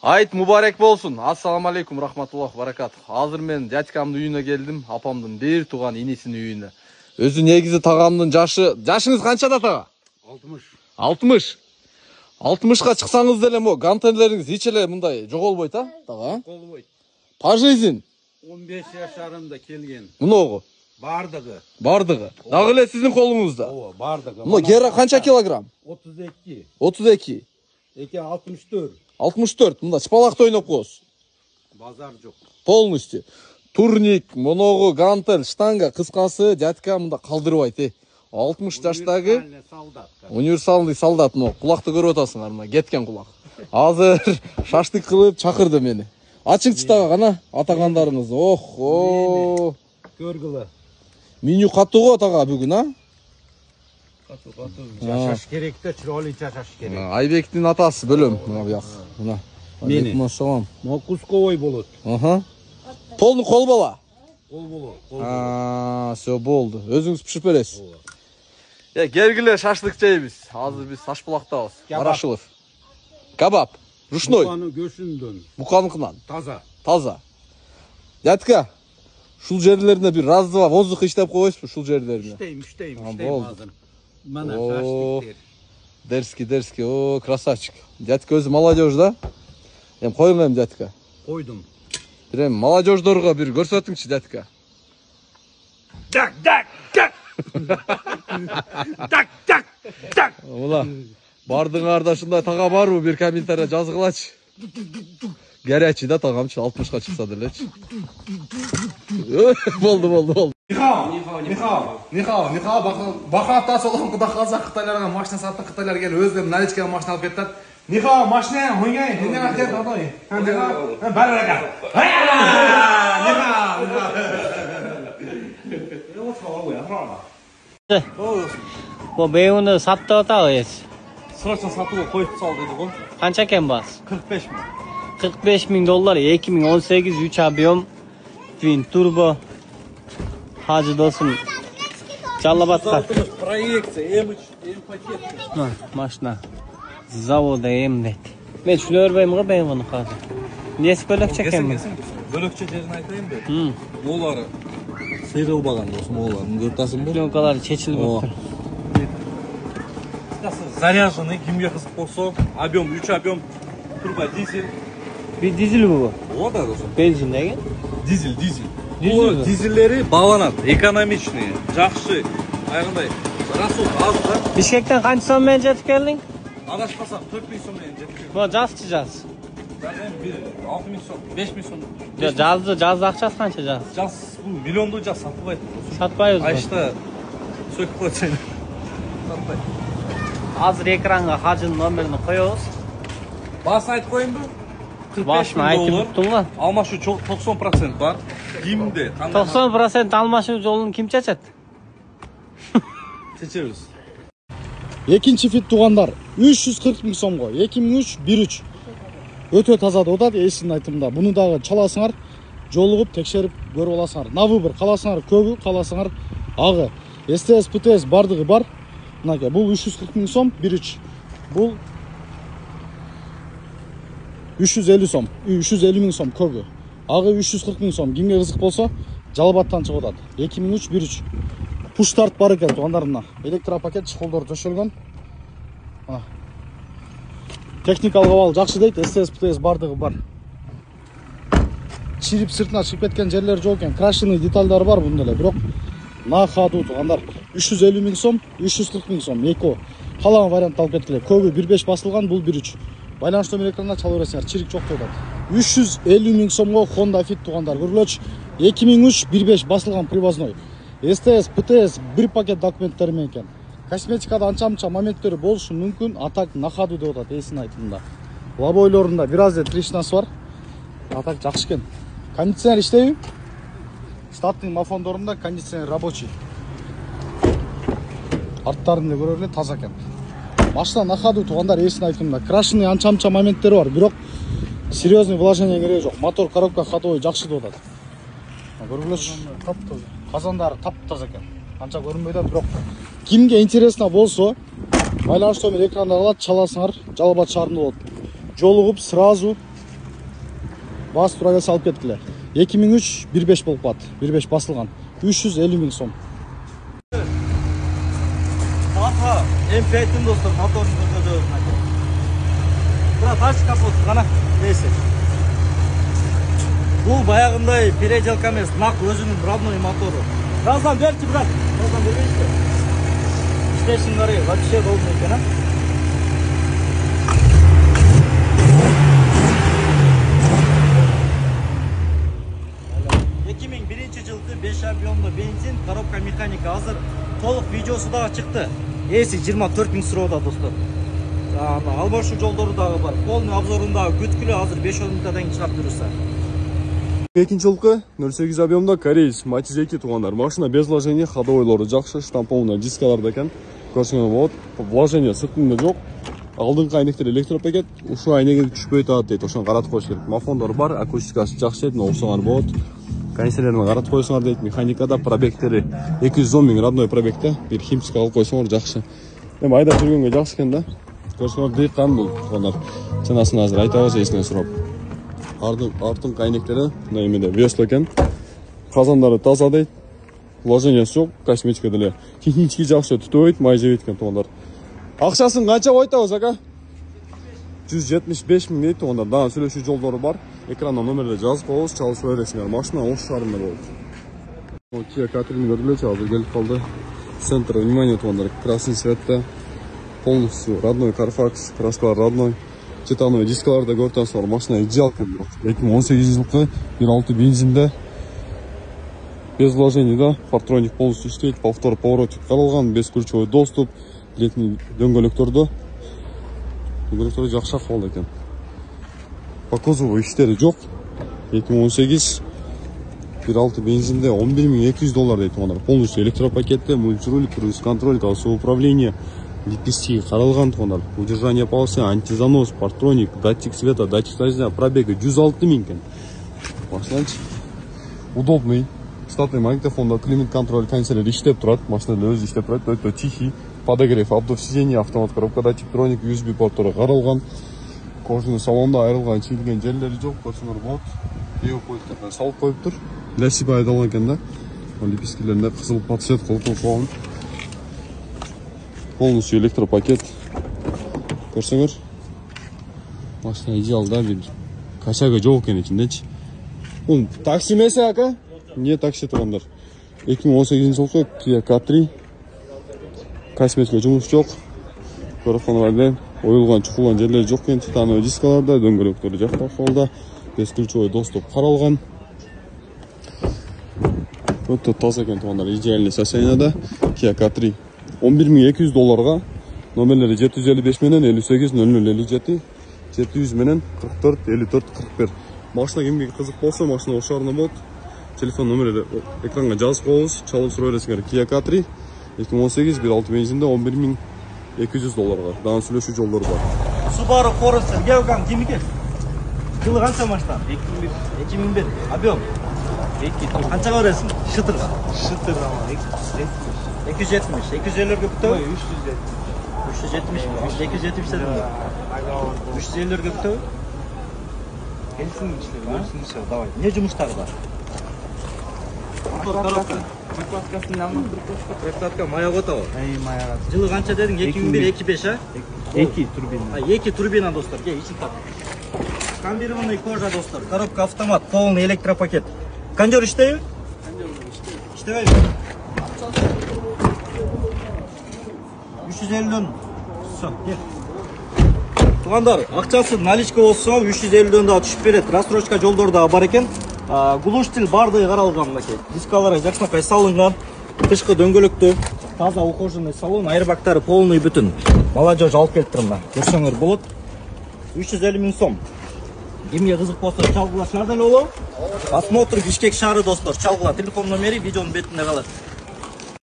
Айт мубарек болсун. Ассаламу алейкум рахматуллах баракат. Азыр мен дядькамдын үйүнө келдим, апамдын бир тууган инисинин үйүнө. Өзү негизи тагамдын жашыңыз канчада тага? 60. 60га чыксаңыз деле мо гантелериңиз эч эле мындай жоголбойт а? Тага. Жоголбойт. По жизнь 15 жашарымда келген. Муногу. Бардыгы. Дагы эле сиздин колуңузда. Ооба, бардыгы. Мына гера канча килограмм? 32. 32. Эки 64. 64. Мында чыпалакта ойноп коесуз. Базар жок. Полностью. Турник, моногу, гантель, штанга, кыскасы, дядька мында калдырбайт. 60 жаштагы универсальный солдат. Кулакты көрүп атасыңар, мына кеткен кулак. Азыр шаштык кылып чакырды мени. Ачыңчы тага гана атагандарыңыз. Ох, көргүлө. Меню катуу го тага бүгүн, а? Катуу. Жашаш керек да, чырайлуу жашаш керек. Айбектин атасы бөлөм, мына буяк. Мына. Мени. Машалам. Мо кусковой болот. Полный кол бала. Кол болот. Всё болду. Өзүңүз пишип бересиз. Кергиле шашлык жейбиз. Азыр биз Ташбулактабыз. Барашылов. Кабаб. Ручной. Буканы көшүндөн. Буканыкынан. Таза. Дядька, шул жерлерине бир раз-два воздух иштеп койбойсузбу шул жерлерине? Иштейм азыр. Мана шашлыктер. Дерзкий. О, красавчик. Дядька өзү молодежь да? Эми коюң эми дядька. Койдум. Бир эми молодежьдорго бир көрсөтүңчү дядька. Так. Мына бардыңарда ушундай тага барбы бир комментарий жазгылачы. Горячий да тагамчы 60га чыкса делечи. Болду. Нихао, бахатта солон куда казак кытайларга машина сатты, кытайлар келип өздөрү наличкага машина алып кетти. Нихао, машина, хуйгай, динер кет одой. Барага. Bu beyini sattı atağıyız. Sırasına satıp koyup sal dedi bu. Kança ken bas? 45 mi? 45.000 dolar 2018 3 abiyom twin turbo Hacı dostum Çallabat'ta Проекция M3 M paket. Maşına zavoda emdet. Men şunu örbayım ga ben bunu hazır. Nesi bölök çeken mi? Bölökçe jerini aytayım da. Moğolları sıyrılbagan dostum moğolların görtasın bu. Yonkaları çeçilip отыр. Заряженный, кимге кызык болсо, объем 3 объем турбо дизель. Bir dizil bu. O da dostum. Benzin değil. Дизель. Дизель. Дизелleri bağlanat, ekonomичный, жақсы. Ayğınday. Расул az da. Bişkekten kaç son men jetip geldin? Adaşmasam 4000 so'm men jetip. Bu jaz. Ben bir 6000 so'm, 5000 so'm. Jaz akçası kança jaz? Jaz bu milyondu jaz satılbaydı. Satmayız mı? Ayışta söküp koysaydın. Satmaydı. Hazır ekranga hacının nomerini koyuyoruz. Basını aytıp koyayım bu. 45 Başına aytıp tuttun mu? Almaşı çok 90% var. Kimde? 90% almaşı yolunu kim çeçet? Çeçeriz. Экинчи фит туугандар 340 000 сомго 2003 13 өтө таза додат эсин айтымда. Буну дагы чаласыңар, жолугуп текшерип көрүп аласыңар. Навы бир каласыңар көбү, каласыңар агы. СТС, ПТС бардыгы бар. Мынаке бул 340 000 сом 13. Бул 350 сом, 350 000 сом көбү. Агы 340 000 сом. Кимге кызык болсо, Жалбаттан чыгып атат. 2003 13. Пуштарт бар экен туугандарына. Электропакет чыколдор төшөлгөн. Техникалык абал жакшы дейт. СТС, ПТС бардыгы бар. Чирип сыртына чыгып кеткен жерлер жок экен. Крашеный детальдары бар бунда эле, бирок нахадуу туугандар. 350 000 сом, 340 000 сом. Эко. Калаган вариант алып кеткиле. Көбү 1.5 басылган, бул 1.3. Байланыш номер экранына чала бересиңер. Чирик жок деп атат. 350 000 сомго Honda Fit туугандар. Көргүлөчү. 2003 1.5 басылган привозной. СТС, ПТС бир пакет документтери менен экен. Косметикада анча-мынча моменттери болушу мүмкүн. Атак нахаду деп атат эсин айтымда. Лобойлорунда бир аз трещинасы бар. Атак жакшы экен. Кондиционер иштейби? Штаттын мафондорунда кондиционер рабочий. Арттарын да көрө эле таза экен. Машина нахаду туугандар эсин айтымда. Крашеный анча-мынча моменттери бар, бирок серьезный вложение кереги жок. Мотор, коробка ходовой жакшы деп атат. Көргүлөчү. Таптаза. Казандары таптаза экен. Анча көрүнбөйт да, бирок кимге интересно болсо, байланыш номер экранда калат, чаласыңар, Жалал Абад шаарында болот. жолугуп сразу бас тура келсе алып кеткиле. 2003 1.5 болуп калат. 1.5 басылган. 350 000 сом. Ага, М5'тин достор, моторун көргөзөбүз. Бura taş капот гана. Несі. Бұл баяғындай переделка емес, нақ өзінің родной мотору. Газдан берші, брат. Газдан бербейші. İşleşin қарай, вообще болмайды екен, а? 2001 жылғы 5 объемды бензин, коробка механика азыр. Толық видеосы да шықты. Есі 24 000 сұрауда, достар. Албашу жолдары дағы бар. Полный обзорындағы күткілі азыр 5-10 минуттан кейін шығарып жүрсі. Екінші жылқы 08 объемда кореец Матиз 2 туғандар. Машина без вложения, ходовойлары жақсы, штампованный дискаларда екен. Көрсеңіз болады. Вложение сыртында жоқ. Алдыңғы айнектер электропакет, ушу айнегі түшпөй тағады дейді. Ошон қаратып қойыш керек. Мафондар бар, акустикасы жақсы еді, оқсаңар болады. Консилерін қаратып қойсаңар дейді. Механикада пробектері 210 000 родной пробекте. Bir химчик алып қойсаңар жақсы. Эми айда жүргенге жақсы екен да. Көрсеңер дейқан бұл туғандар. Ценасын азыр айтабыз есінен сұрап. Артын айнектері мына емеде весло екен. Қазандары таза дейді. Вложениясы жоқ, косметика деле. Технически жақсы түтөйт, май жебейт екен туғандар. Ақшасын қанша қойтабыз, ака? 175 000 дейді туғандар. Дағы сөйлеуші жолдары бар. Экраннан номерлер жазып қоғыз, чалыс өресіңер. Машина 10 шарында болды. Kia Catrin көрділечі, азыр келіп қалды. Центр, внимание туғандар. Красный цветті. Полностью родной Carfax, краскалар родной. Титановый дискаларда көртасы бар. Машина идеал кен. 2018 жылқы 1.6 бензинде. Без вложений, да. Парктроник полностью істейді. Повтор поворотик қаралған. Без ключевой доступ. Летний дөңгөлектерді. Дөңгөлектерді жақсы ақылды екен. По кузову іштері жоқ. 2018 1.6 бензинде $11 200 дейді. Полностью электропакетті, мультируль, круиз-контроль, колесо управление. Лепестки қаралған туғандар. Удержание полосы, антизанос, парктроник, датчик света, датчик скольжения, пробега 106 000 екен. Машинанчы. Удобный. Штатный магнитофонда климат-контроль, кондиционер иштеп тұрады. Машинада өзі иштеп тұрады. Өте тихий. Подогрев, обдув сиденья, автомат коробка, датчик троник, USB порттары қаралған. Кожаный салонда айырылған, чийлген жерлері жоқ. Көрсеңер болады. Еуполиттерден салып қойып тұр. Для себя айдалған екен да. Лепесткелерінде қызыл подсвет қылып қойған. Полностью электропакет. Көрсеңер. Машина идеал, да, бір кашага жоқ екен ішіндечі. Бұл такси месе, ака? Не такси туғандар. 2018 жылқы Kia K3. Косметика жұмыс жоқ. Көріққанларда ойылған, чұқылған жерлері жоқ екен. Титановый дискаларда, дөңгелектері жақта қолда. Без ключевой доступ қаралған. Өте таза екен туғандар. Идеальный состояниеда Kia K3. $11 200 номерлері 755 менен 58 0057 700 менен 44 54 41. Машина кемге қызық болса, машина ошарына болады. Телефон номері экранға жазып қойыңыз, чалып сұрай бересіңер. Kia K3 2018 1.6 бензинде $11 200. Дағы сөйлеуші жолдары бар. Subaru Forester, Geogang, демеке? Жылы қанша машина? 2001. Объем? Қанша көресің? Шытырға? Шытырға. 270. 250-лерге бүтөу? 370. 270 дедім. 350-лерге бүтөу? Келсін ішлер, давай. Не жұмыстары бар? Прокладка маяқ отауы. Жылы қанша дедің? 2001-2005, а? 2 турбина. 2 турбина, достар. Ишін тап. Комбированный кожа, достар. Коробка автомат, полный электропакет. Кондер іштейі? İşte 350'den gel. Туғандар, ақшасы наличка болса 350'ден да түшіп береді. Рассрочка жолдарда бар екен. Глушитель барды қаралған мынакей. Дискалары жақсынақай салынған. Тышқы дөңгөлөктө. Таза ухоженный салон, айырбактары полный бүтін. Молодежь алып келіп тұрмын. Көрсеңер болады. 350 000 сом. Кемге қызық болса чалғыла шардан олу. Осмотр Бишкек шары, достар. Чалғыла телефон номері видеоның бетінде қалады.